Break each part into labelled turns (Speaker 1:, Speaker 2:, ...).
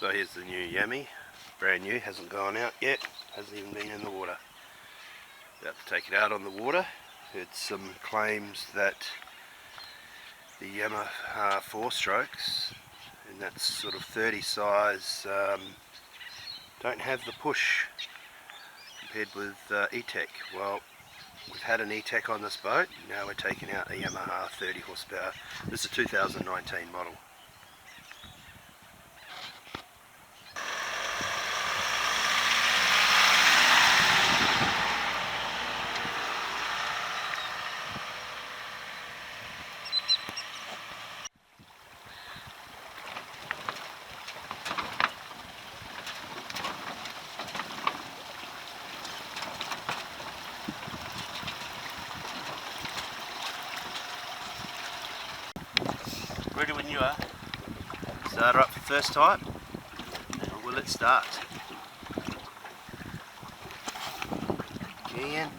Speaker 1: So here's the new Yami, brand new, hasn't gone out yet, hasn't even been in the water. About to take it out on the water. Heard some claims that the Yamaha Four Stokes, in that sort of 30 size, don't have the push compared with Etec. Well, we've had an Etec on this boat, now we're taking out a Yamaha 30 horsepower. This is a 2019 model. Ready when you are. Starter up for first time. Now will it start? Again.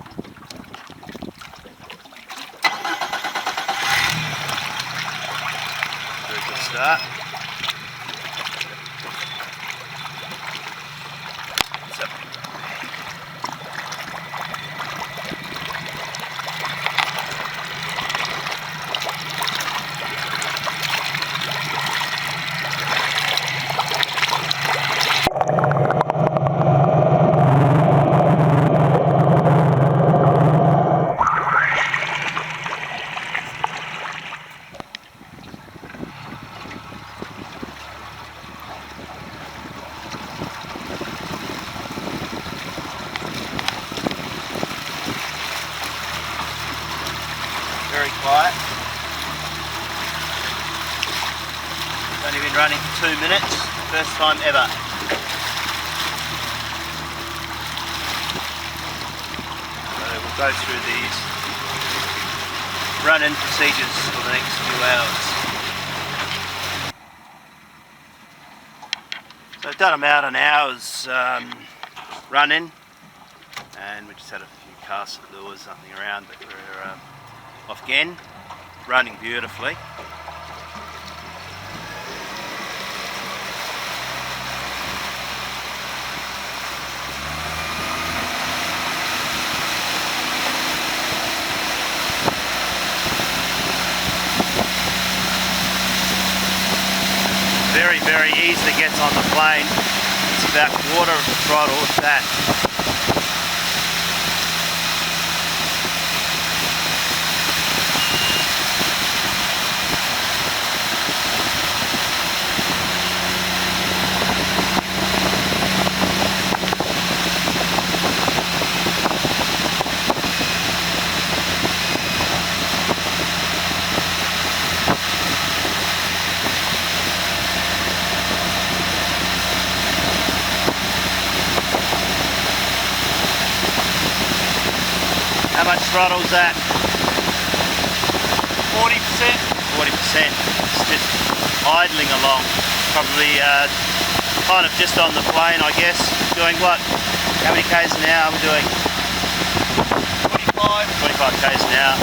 Speaker 1: Very good start. What's up? Very quiet. It's only been running for 2 minutes, first time ever. So we'll go through these run-in procedures for the next few hours. So I've done about an hour's run-in, and we just had a few casts of lures, something around, but we're off again, running beautifully. Very, very easily gets on the plane. It's about quarter of the throttle, if that. How much throttle's that? 40%. 40%. It's just idling along. Probably kind of just on the plane, I guess. Doing what? How many k's an hour are we doing? 25 k's an hour.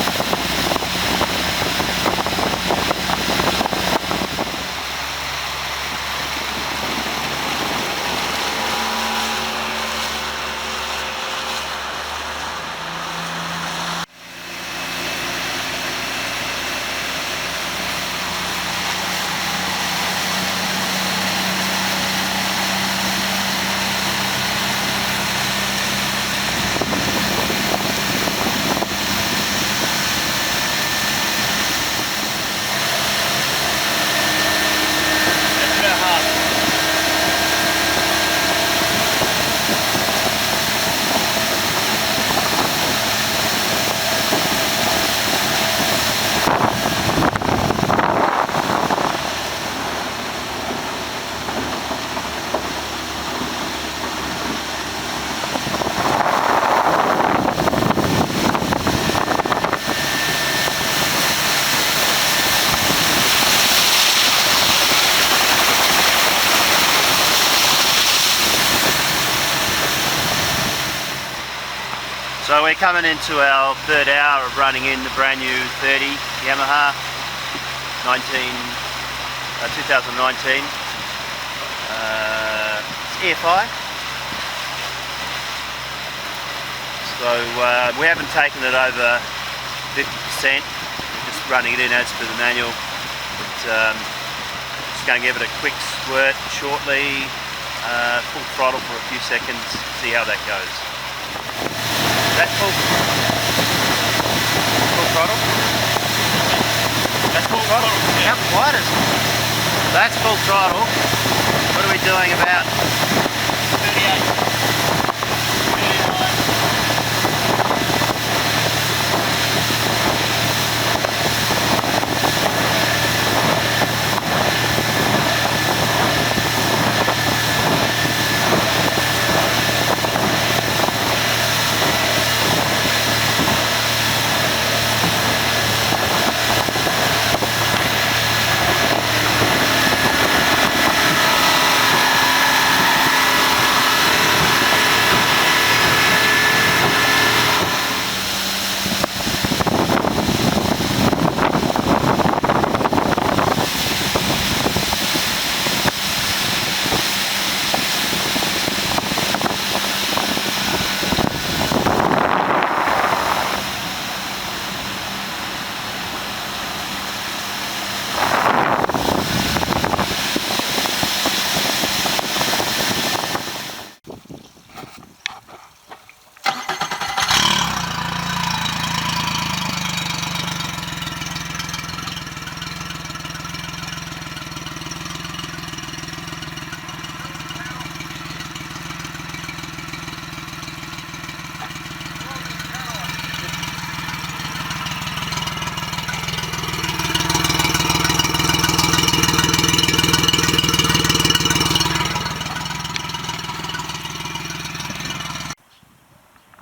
Speaker 1: So we're coming into our third hour of running in the brand new 30 Yamaha 2019.
Speaker 2: EFI. So we haven't taken it over 50%, we're just running it in as per the manual. But, just going to give it a quick squirt shortly, full throttle for a few seconds, see how that goes. That's full throttle? That's full throttle? How quiet is it? That's full throttle. What are we doing about 38? 39.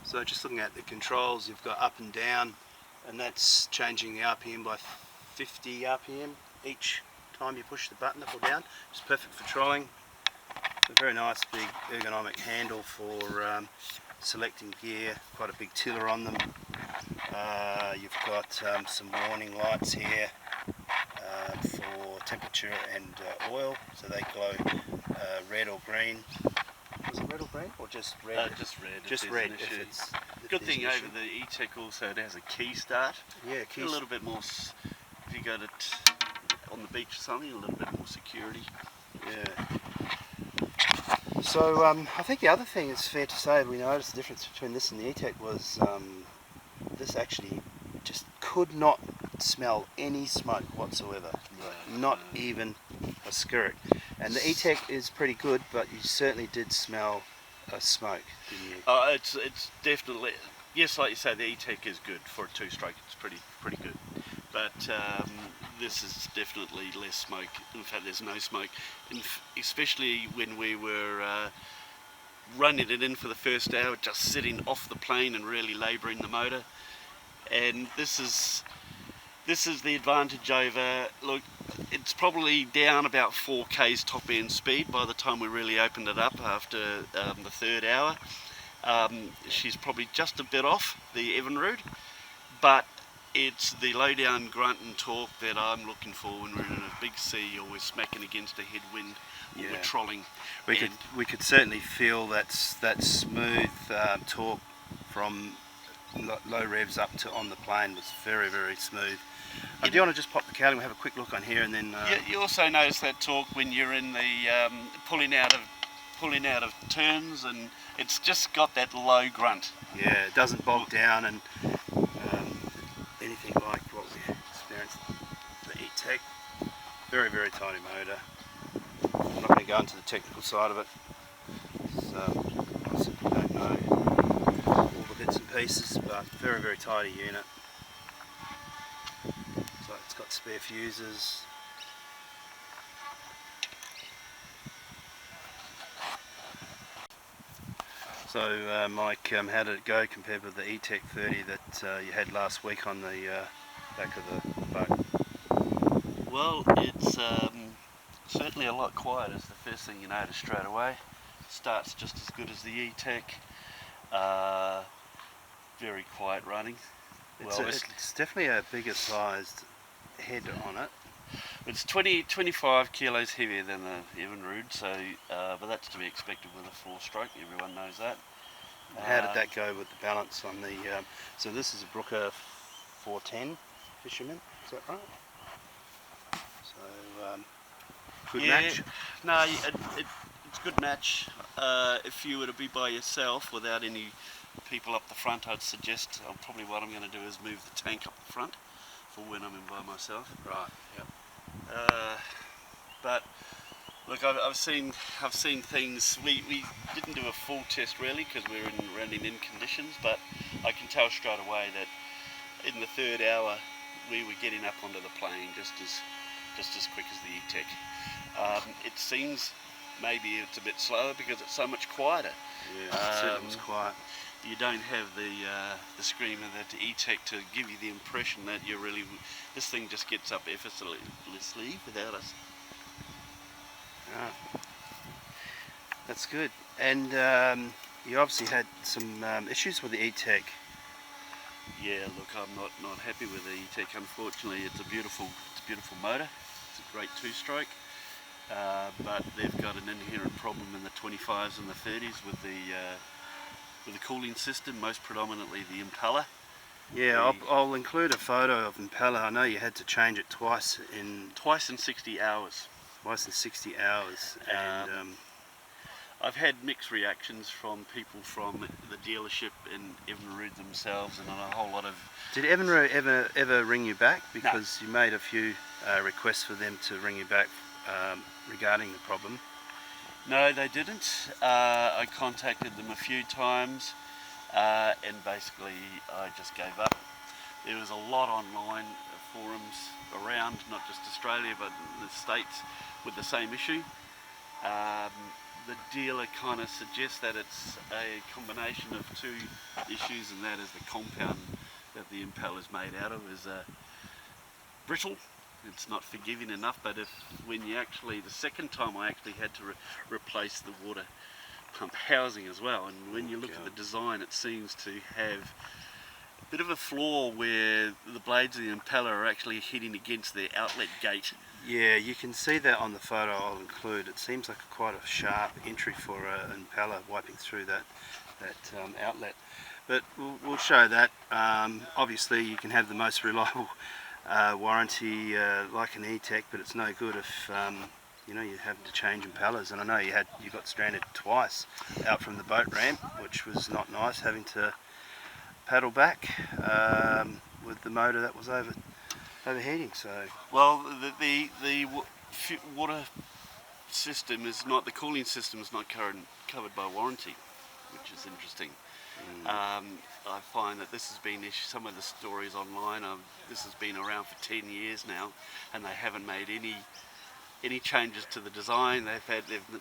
Speaker 1: So just looking at the controls, you've got up and down, and that's changing the RPM by 50 RPM each time you push the button up or down. It's perfect for trolling. A very nice big ergonomic handle for selecting gear, quite a big tiller on them. You've got some warning lights here for temperature and oil, so they glow red or green. Was it red or green, or just red?
Speaker 2: Just red.
Speaker 1: Just red. If it's,
Speaker 2: good thing over the Etec also, it has a key start.
Speaker 1: Yeah,
Speaker 2: a little bit more. If you go to on the beach or something, a little bit more security.
Speaker 1: Yeah. So I think the other thing it's fair to say we noticed the difference between this and the Etec was this actually just could not smell any smoke whatsoever. Not even a skirt. And the Etec is pretty good, but you certainly did smell a smoke, didn't you?
Speaker 2: It's definitely, yes, like you say, the Etec is good for a two-stroke. It's pretty good, but this is definitely less smoke. In fact, there's no smoke, and especially when we were running it in for the first hour, just sitting off the plane and really labouring the motor. And this is the advantage over, look, it's probably down about 4 k's top end speed by the time we really opened it up after the third hour. She's probably just a bit off the Evinrude, but it's the low down grunt and torque that I'm looking for when we're in a big sea or we're smacking against a headwind or we're trolling.
Speaker 1: We could certainly feel that smooth torque from low revs up to on the plane was very, very smooth. Do you want to just pop the cowling? We'll have a quick look on here, and then.
Speaker 2: Yeah, you also notice that torque when you're in the pulling out of turns, and it's just got that low grunt.
Speaker 1: Yeah, it doesn't bog down, and anything like what we experienced the Etec. Very, very tidy motor. I'm not going to go into the technical side of it. I simply don't know all the bits and pieces, but very, very tidy unit. So it's got spare fuses. So Mike, how did it go compared with the Etec 30 that you had last week on the back of the boat?
Speaker 2: Well, it's certainly a lot quieter. It's the first thing you notice straight away. Starts just as good as the Etec. Very quiet running.
Speaker 1: It's definitely a bigger sized head on it.
Speaker 2: It's 25 kilos heavier than the Evinrude, so but that's to be expected with a four-stroke. Everyone knows that.
Speaker 1: How did that go with the balance on the? So this is a Brooker 410 Fisherman. Is that right? So good match.
Speaker 2: No, it's a good match. If you were to be by yourself without any people up the front, I'd suggest probably what I'm going to do is move the tank up the front for when I'm in by myself.
Speaker 1: Right. Yep.
Speaker 2: But look, I've seen things. We didn't do a full test really because we were running in conditions, but I can tell straight away that in the third hour we were getting up onto the plane just as quick as the Etec. It seems maybe it's a bit slower because it's so much quieter.
Speaker 1: Yeah, it was quiet.
Speaker 2: You don't have the scream of the Etec to give you the impression that you're really. This thing just gets up effortlessly without us.
Speaker 1: Yeah. That's good. And you obviously had some issues with the Etec.
Speaker 2: Yeah, look, I'm not happy with the Etec. Unfortunately, it's a beautiful motor. It's a great two-stroke, but they've got an inherent problem in the 25s and the 30s with the cooling system, most predominantly the impeller.
Speaker 1: Yeah, I'll include a photo of impeller. I know you had to change it twice in
Speaker 2: 60 hours.
Speaker 1: Twice in 60 hours, and
Speaker 2: I've had mixed reactions from people from the dealership in Evinrude themselves, and a whole lot of.
Speaker 1: Did Evinrude ever ring you back? Because you made a few requests for them to ring you back regarding the problem.
Speaker 2: No, they didn't. I contacted them a few times, and basically I just gave up. There was a lot online forums around, not just Australia but the States, with the same issue. The dealer kind of suggests that it's a combination of two issues, and that is the compound that the impeller is made out of is brittle. It's not forgiving enough, but when you actually, the second time I actually had to replace the water pump housing as well, and when you look at the design, it seems to have a bit of a flaw where the blades of the impeller are actually hitting against the outlet gate.
Speaker 1: Yeah, you can see that on the photo I'll include. It seems like quite a sharp entry for an impeller wiping through that outlet. But we'll show that. Obviously you can have the most reliable warranty like an Etec, but it's no good if you know, you have to change impellers. And I know you got stranded twice out from the boat ramp, which was not nice, having to paddle back with the motor that was overheating. So
Speaker 2: well, the water system is not, the cooling system is not covered by warranty, which is interesting. I find that this has been some of the stories online. This has been around for 10 years now, and they haven't made any changes to the design. They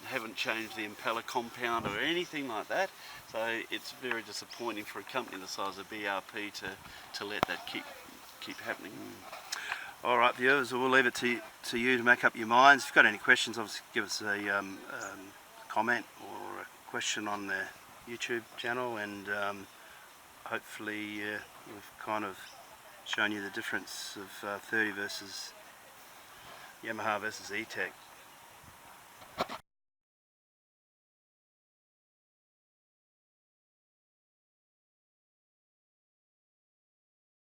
Speaker 2: haven't changed the impeller compound or anything like that. So it's very disappointing for a company the size of BRP to let that keep happening.
Speaker 1: all right, viewers, we'll leave it to you to make up your minds. If you've got any questions, obviously give us a comment or a question on the YouTube channel, and hopefully we've kind of shown you the difference of 30 versus Yamaha versus Etec.